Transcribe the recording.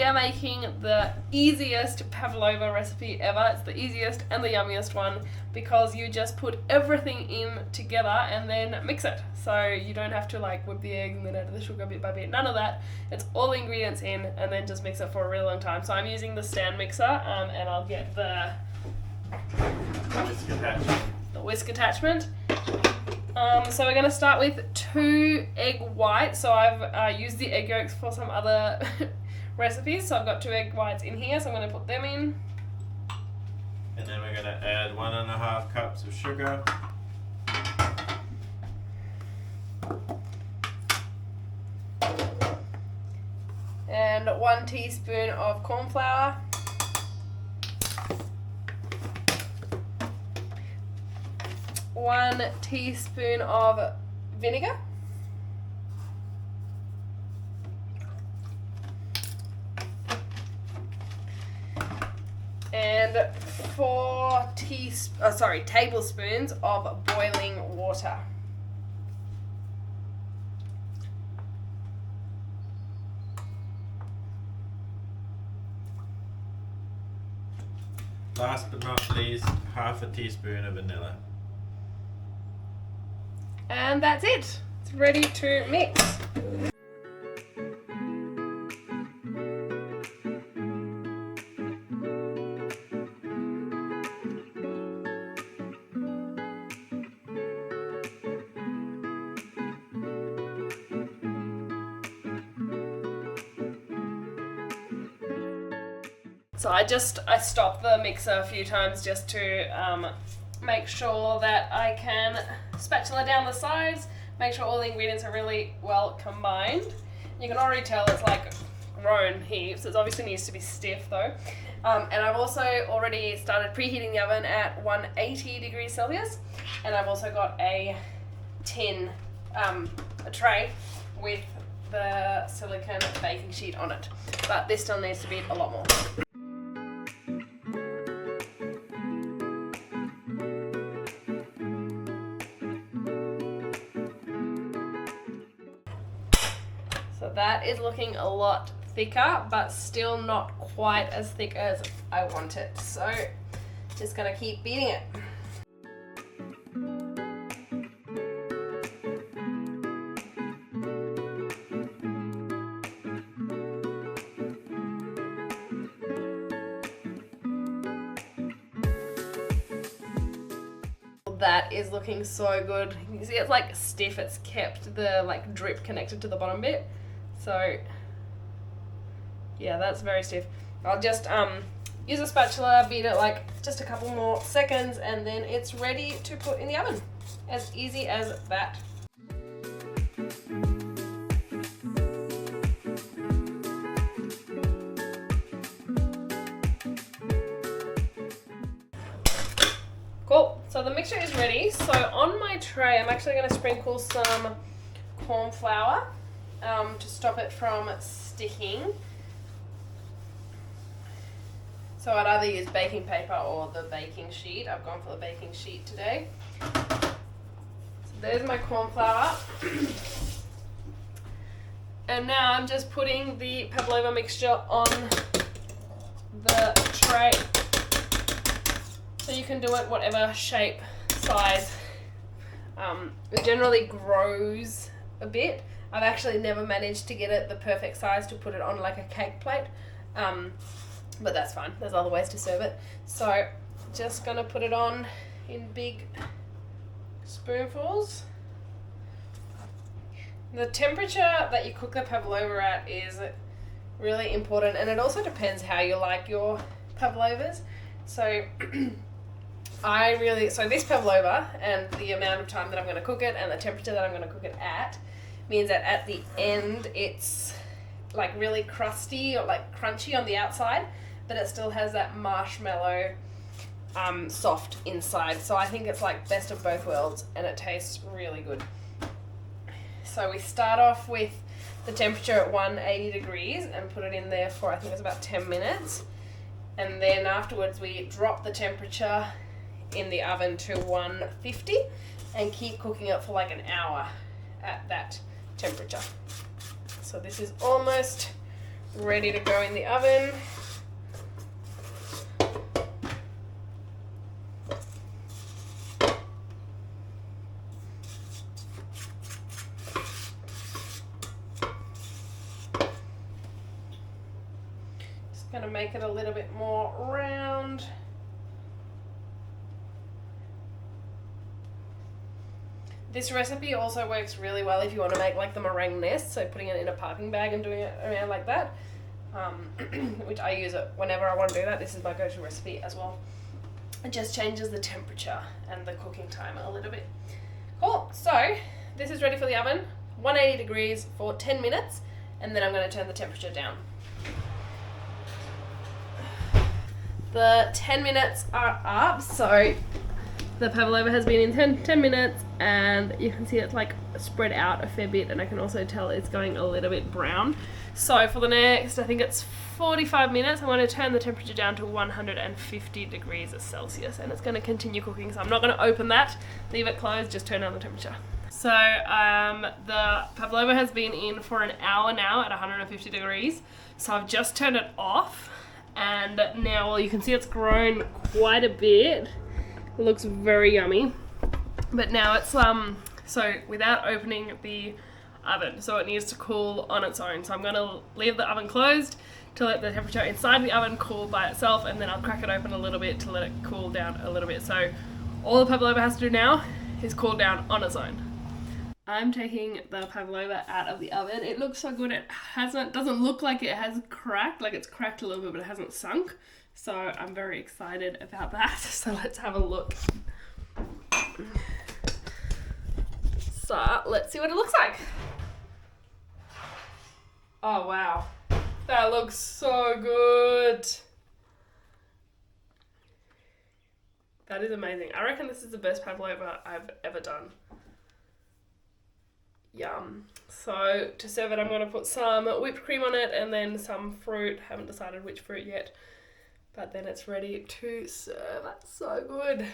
we are making the easiest pavlova recipe ever. It's the easiest and the yummiest one because you just put everything in together and then mix it. So you don't have to like whip the eggs and then add the sugar bit by bit. None of that. It's all the ingredients in and then just mix it for a really long time. So I'm using the stand mixer and I'll get the whisk attachment. So we're going to start with 2 egg whites. So I've used the egg yolks for some other recipes. So I've got 2 egg whites in here. So I'm going to put them in. And then we're going to add 1.5 cups of sugar. And 1 teaspoon of corn flour. 1 teaspoon of vinegar. And 4 tablespoons of boiling water. Last but not least, half a teaspoon of vanilla. And that's it. It's ready to mix. So I stopped the mixer a few times just to make sure that I can spatula down the sides, make sure all the ingredients are really well combined. You can already tell it's like grown heaps. It obviously needs to be stiff though. And I've also already started preheating the oven at 180 degrees Celsius. And I've also got a tin, a tray with the silicone baking sheet on it. But this still needs to be a lot more. So that is looking a lot thicker, but still not quite as thick as I want it. So just gonna keep beating it. That is looking so good. You can see it's like stiff, it's kept the like drip connected to the bottom bit. So yeah, that's very stiff. I'll just use a spatula, beat it like just a couple more seconds, and then it's ready to put in the oven. As easy as that. Cool, so the mixture is ready. So on my tray, I'm actually going to sprinkle some corn flour to stop it from sticking. So I'd either use baking paper or the baking sheet. I've gone for the baking sheet today. So there's my corn flour. And now I'm just putting the pavlova mixture on the tray. So you can do it whatever shape, size. It generally grows a bit. I've actually never managed to get it the perfect size to put it on like a cake plate. But that's fine. There's other ways to serve it. So just gonna put it on in big spoonfuls. The temperature that you cook the pavlova at is really important, and it also depends how you like your pavlovas. So so this pavlova and the amount of time that I'm going to cook it and the temperature that I'm going to cook it at means that at the end it's like really crusty or like crunchy on the outside, but it still has that marshmallow soft inside. So I think it's like best of both worlds and it tastes really good. So we start off with the temperature at 180 degrees and put it in there for I think it's about 10 minutes. And then afterwards we drop the temperature in the oven to 150 and keep cooking it for like an hour at that temperature. So this is almost ready to go in the oven. Just gonna make it a little bit more round. This recipe also works really well if you want to make like the meringue nest, so putting it in a piping bag and doing it around like that, which I use it whenever I want to do that. This is my go-to recipe as well. It just changes the temperature and the cooking time a little bit. Cool, so this is ready for the oven, 180 degrees for 10 minutes, and then I'm going to turn the temperature down. The 10 minutes are up, so the pavlova has been in 10 minutes, and you can see it's like spread out a fair bit, and I can also tell it's going a little bit brown. So for the next, I think it's 45 minutes, I'm going to turn the temperature down to 150 degrees Celsius, and it's going to continue cooking. So I'm not going to open that, leave it closed, just turn down the temperature. So the pavlova has been in for an hour now at 150 degrees. So I've just turned it off, and now, well, you can see it's grown quite a bit. It looks very yummy, but now it's so without opening the oven, so it needs to cool on its own. So I'm going to leave the oven closed to let the temperature inside the oven cool by itself, and then I'll crack it open a little bit to let it cool down a little bit. So all the pavlova has to do now is cool down on its own. I'm taking the pavlova out of the oven. It looks so good. It doesn't look like it has cracked, like it's cracked a little bit, but it hasn't sunk. So I'm very excited about that. So let's have a look. So let's see what it looks like. Oh wow, that looks so good. That is amazing. I reckon this is the best pavlova I've ever done. Yum. So to serve it, I'm going to put some whipped cream on it and then some fruit. Haven't decided which fruit yet, but then it's ready to serve. That's so good.